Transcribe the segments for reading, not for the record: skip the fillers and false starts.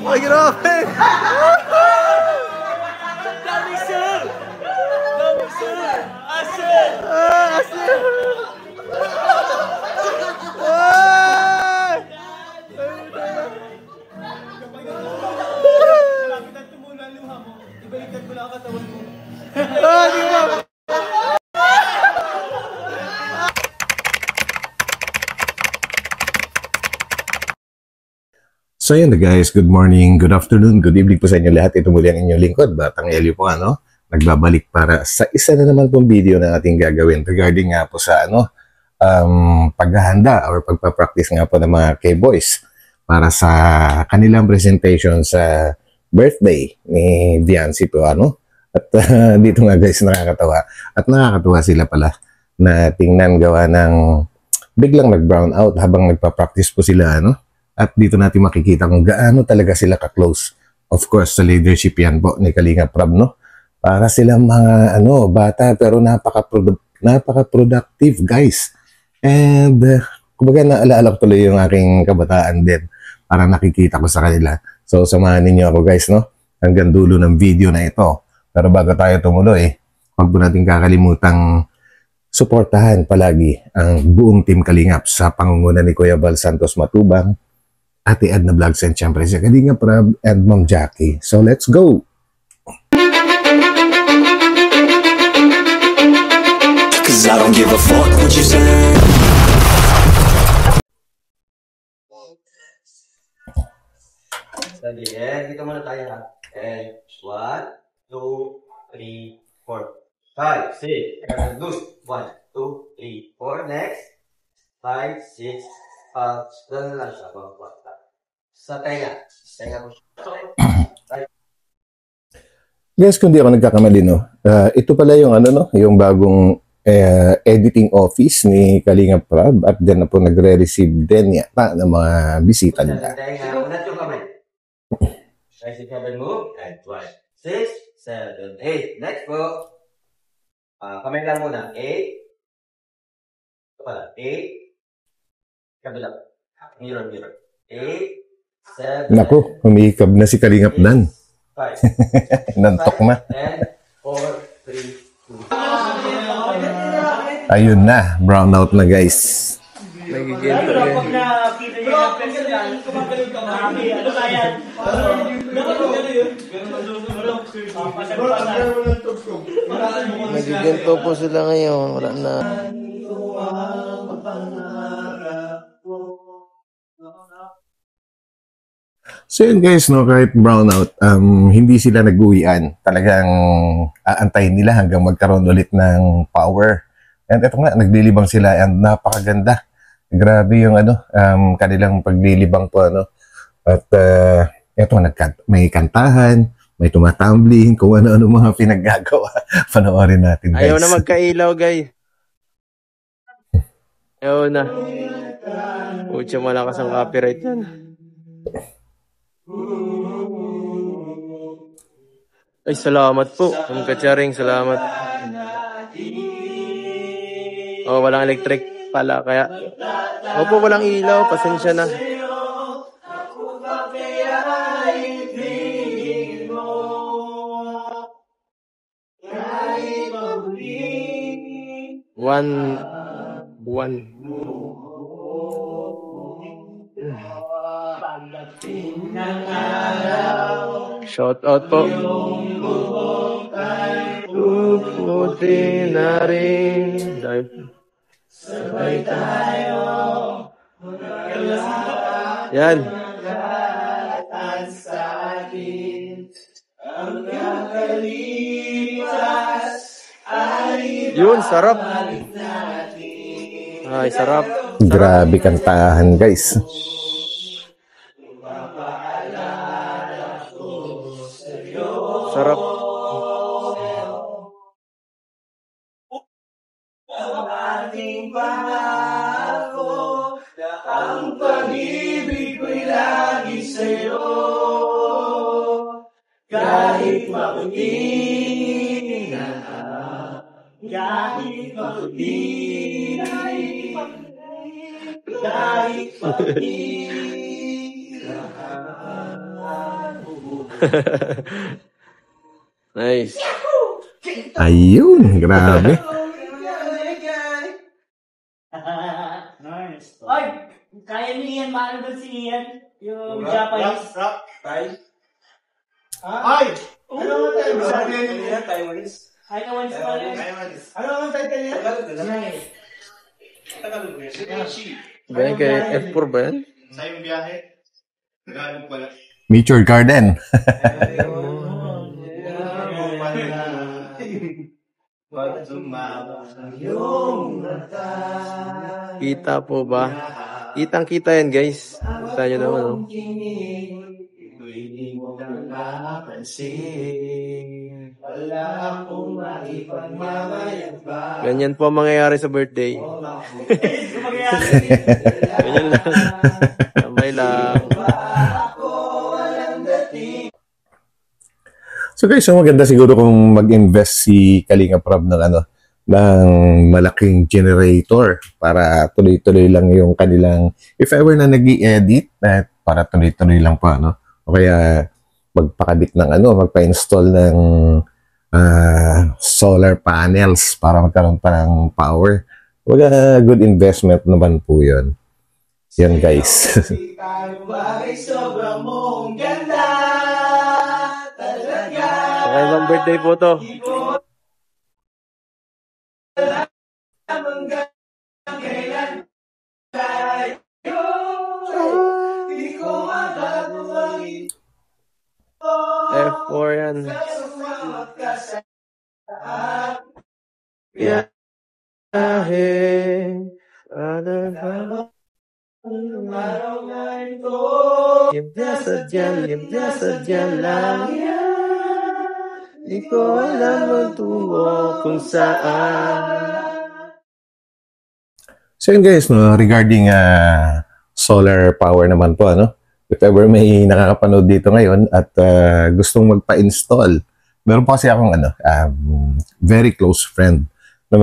Ay, grabe! Dami, sir! Dami, sir! Asin! Asin! Ay! Malapitan tumula ang luha mo. Ibaliktad mo lang ang katawan mo. Di ba? So yun na guys, good morning, good afternoon, good evening po sa inyo lahat. Ito muli ang inyong lingkod, Batang Elio po nagbabalik para sa isa na naman pong video na ating gagawin regarding nga po sa paghahanda or pagpapractice nga po ng mga K-Boys para sa kanilang presentation sa birthday ni Viancy po At dito nga guys, nakakatawa. At nakakatawa sila pala na tingnan gawa ng biglang nag-brown out habang nagpa-practice po sila At dito natin makikita kung gaano talaga sila ka-close. Of course, sa leadership yan po ni Kalinga Prab, Para silang mga bata pero napaka-productive guys. And kumbaga naalala ko tuloy yung aking kabataan din. Parang nakikita ko sa kanila. So samahan ninyo ako guys, hanggang dulo ng video na ito. Pero bago tayo tumuloy, huwag po natin kakalimutang suportahan palagi ang buong Team Kalingap sa pangunguna ni Kuya Val Santos Matubang, Ate Edna Vlogs, and syempre si Kalinga Prab and Ma'am Jackie. So let's go! Cause I don't give a fuck what you say. Sali, dito muna tayo ha. And 1, 2, 3, 4, 5, 6. And loose. 1, 2, 3, 4. Next. 5, 6. Doon lang siya. Sa tenga. Tenga mo siya. Guys, kung di ako nagkakamali, ito pala yung yung bagong editing office ni Kalinga Prab at dyan na po nagre-receive din yata ng mga bisita nila. Unat yung kamay. 5, 6, 7, move. And 1, 6, 7, 8. Next po. Kamay lang muna. 8. Ito pala. 8. Kabila. Mirror. 8. 7. Naku, humihikab na si Kalingap Dan. 5. Nantok na. 10, 4, 3, 2. Ayun na, brown out na guys. Nagigento yan. Pag nakita nyo yung peso yan, kumagaling ka marami. Ano ba yan? Nagigento po sila ngayon. Wala na. So yun guys, kahit brown out, hindi sila nag-uwian. Talagang aantayin nila hanggang magkaroon ulit ng power. And ito nga, naglilibang sila and napakaganda. Grabe yung kanilang paglilibang po At ito, may kantahan, may tumatumbling, kung ano-ano mga pinaggagawa. Panoorin natin guys. Ayaw na magkailaw guys. Ayaw na. Pucha, malakas ang copyright yan. Ay, salamat po. Ang katsaring, salamat. Oh, walang electric pala, kaya. Opo, walang ilaw. Pasensya na. One. Shout out po. Puputi na rin. Sabay tayo. Yan. Yun, sarap. Ay, sarap. Grabe kantahan guys. Sarap. Ating pangako na ang pag-ibig ko'y lagi sa'yo. Kahit maputi na, kahit maputi, kahit maputi na. Nice. Ayun, grabe. Nice. Ay, kaya niyo yan, maano doon si Ian? Yung Japanese. Rock, tie. Ay! Ano ang tayo? Taiwanese. Ay, kawan sa pala. Ano ang title niya? Ba yan kay F4 ba yan? Sa yung biyahe. Tagalog pala. Mature Garden. Kita po ba? Kitang-kita yan, guys. Kita nyo naman, oh. Ganyan po ang mangyayari sa birthday. Ganyan lang. Tambay lang. So guys, so maganda siguro kung mag-invest si Kalinga Prab ng ng malaking generator para tuloy-tuloy lang yung kanilang, if ever na nag-i-edit, para tuloy-tuloy lang pa, o kaya magpakabit ng magpa-install ng solar panels para magkaroon pa ng power. Wala, good investment naman po yun. Yan guys. Okay, ibang birthday po to. F4 yan. Limpia sadya lang yan. Di ko alam ang tungo kung saan. So yun guys, regarding solar power naman po, if ever may nakakapanood dito ngayon at gustong magpa-install, meron pa kasi akong very close friend na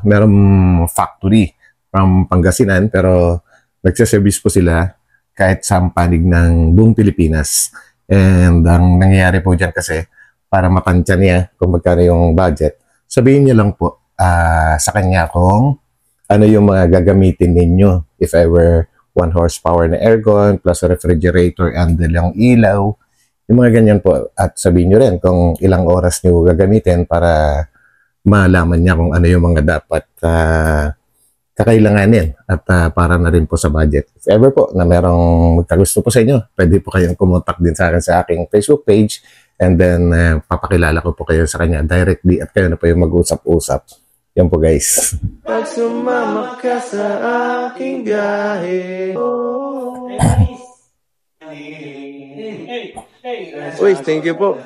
merong factory from Pangasinan, pero nagsaservice po sila kahit sa panig ng buong Pilipinas. And ang nangyayari po dyan kasi, para matansya niya kung magkano yung budget, sabihin niyo lang po sa kanya kung ano yung mga gagamitin ninyo. If ever 1 horsepower na aircon plus refrigerator and yung ilaw, yung mga ganyan po. At sabihin nyo rin kung ilang oras nyo gagamitin para malaman niya kung ano yung mga dapat kakailanganin at para na rin po sa budget. If ever po na merong magkagusto po sa inyo, pwede po kayong kumontak din sa akin sa aking Facebook page. And then, papakilala ko po kayo sa kanya directly at kayo na po yung mag-usap-usap. Yan po guys. Pag sumama ka sa aking biyahe. Uy, thank you po.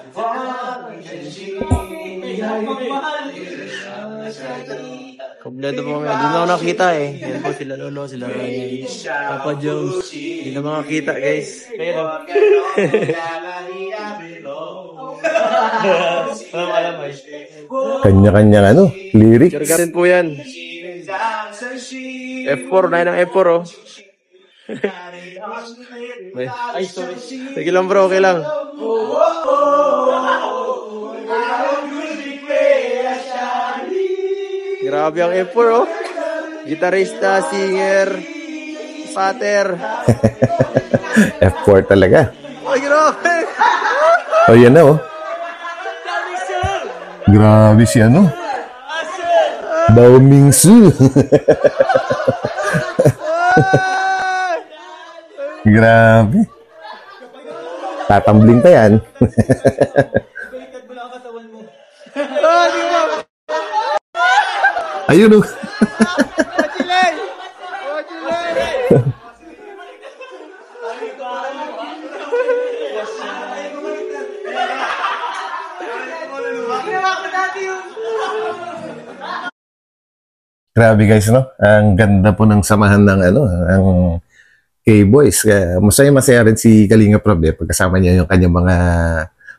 Kompleto po kami. Hindi na ako nakita eh. Yan po sila Lolo, sila Papa Jones. Hindi na makakita guys. Kaya daw. Kanya-kanya lyrics. Sure po yan. F4, na ng F4 oh. Ay, sorry. Sige lang bro, okay lang. Grabe ang F4 oh. Gitarista, singer, pater. F4 talaga. Ay, grabe. Oh, yan na Grabe siya Bao Mingsu. Grabe. Tatambling pa yan. Ayun Grabe guys, Ang ganda po ng samahan ng ang K-Boys. Masaya-masaya rin si Kalinga Prab pagkasama niya yung kanyang mga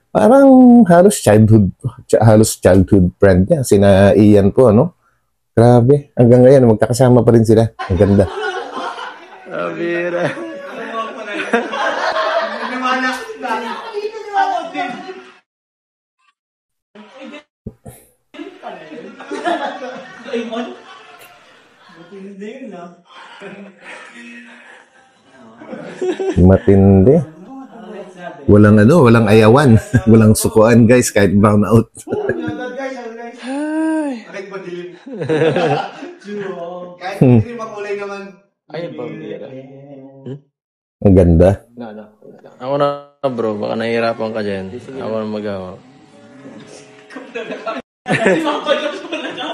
parang halos childhood friend niya. Sina Ian po, Grabe. Hanggang ngayon, magkakasama pa rin sila. Ang ganda. Abira. Raymond? Matindi yun, ah. Matindi. Walang walang ayawan. Walang sukuan, guys, kahit brown out. Kahit hindi makulay naman. Ayun ba, bira? Ang ganda. Ako na, bro. Baka nahihirapan ka dyan. Ako na magawa.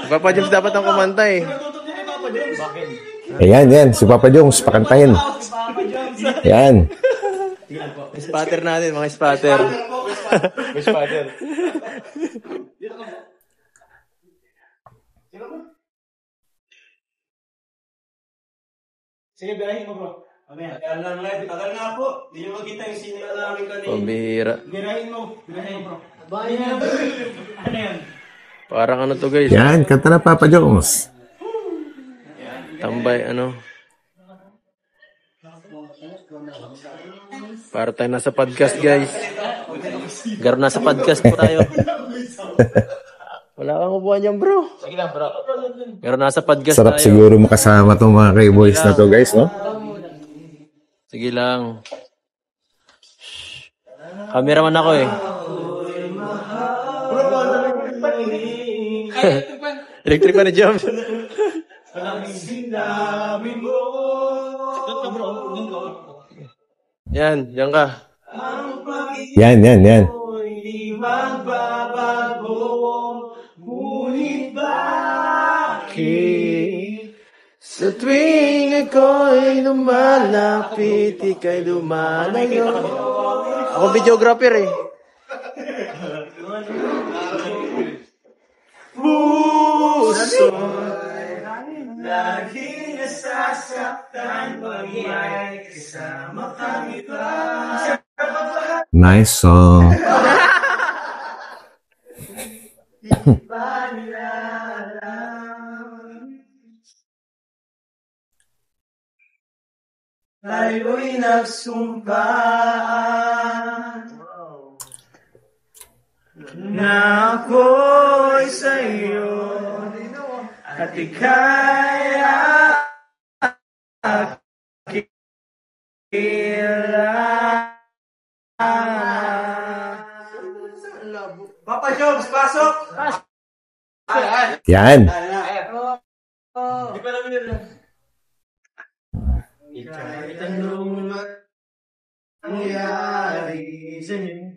Papa James dapat ang kumanta eh. Ayan. Si Papa Jones, pakantahin. Yan. Spatter natin, mga spatter. May spatter. Sige, birahin mo, bro. Mamaya. Tagal nga po. Hindi nyo makita yung sinila namin kanina. Pambihira. Birahin mo, bro. Bayan. Ano yan? Parang ano to, guys. Yan, kanta na Papa Jones. Tambay, ano. Para tayo nasa podcast, guys. Garo nasa podcast po tayo. Wala kang upuan dyan, bro. Sige lang, bro. Garo nasa podcast Sarap tayo. siguro makasama itong mga K-boys na to, guys, no? Sige lang. Cameraman ako eh. Electric pa ni James. Yan, diyan ka. Yan. Sa tuwing ako'y lumalapit, ika'y lumalayo. Ako videographer eh. Puso lagi nasasaktan pag may kasama kang iba. Nice song. Tayo'y nagsumpa na ako'y sa'yo at ika'y Papa Jones, pasok! Yan. Di pa namin yun. Ika'y tanong nangyari sa'yo.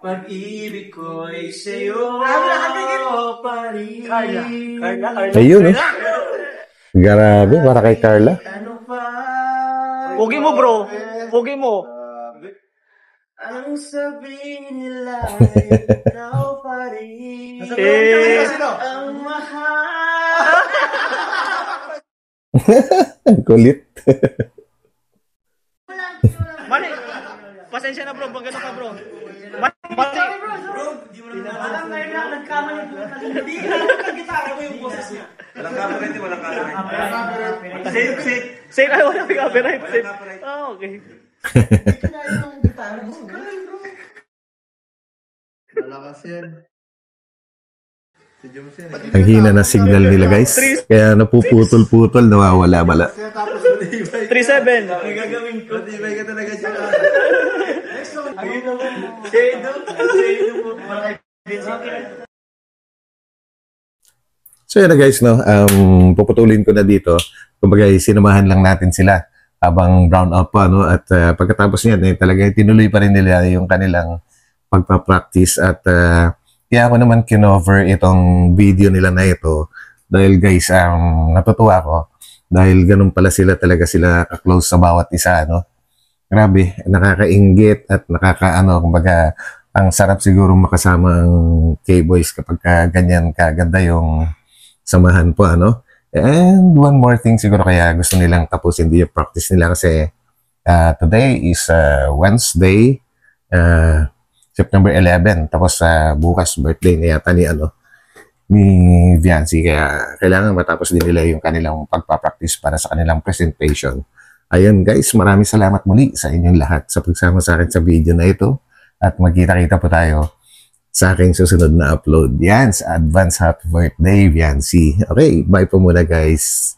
Pag-ibig ko'y sa'yo pa rin. Carla. Ayun, no? Grabe, para kay Carla. Ano pa? Pugi mo, bro. Pugi mo. Ang sabihin nila ay ikaw pa rin. Ang mahal. Ang kulit. Mani, pasensya na bro, pag gano'n ka bro. Mani, Alam ngayon lang, nagkamali po kasi hindi gitara mo yung boses niya. Walang copyright, walang copyright. say kayo walang copyright. Ah, okay. Malakas yan. Ang hina na signal nila, guys. Kaya napuputol-putol, nawawala-wala. 3-7. May gagawin ko. Matibay ka talaga siya. Ayun naman. Shado po. So yun na, guys, no? Puputulin ko na dito. Kumbaga, sinamahan lang natin sila habang brown out pa, no? At pagkatapos niyan, talaga tinuloy pa rin nila yung kanilang pagpa-practice at kaya ako naman kinover itong video nila na ito dahil, guys, natutuwa ko dahil ganun pala talaga sila ka-close sa bawat isa, no? Grabe, nakakainggit at kumbaga, ang sarap siguro makasama ang K-Boys kapag ganyan kaganda yung samahan po, ano? And one more thing siguro kaya gusto nilang tapusin yung practice nila kasi today is Wednesday, September 11. Tapos bukas birthday na yata ni Viancy. Kaya kailangan matapos din nila yung kanilang pagpapractice para sa kanilang presentation Ayun guys, maraming salamat muli sa inyong lahat sa pagsama sa akin sa video na ito. At magkita-kita po tayo sa aking susunod na upload. Yan, sa advance happy birthday, Viancy. Okay, bye po muna guys.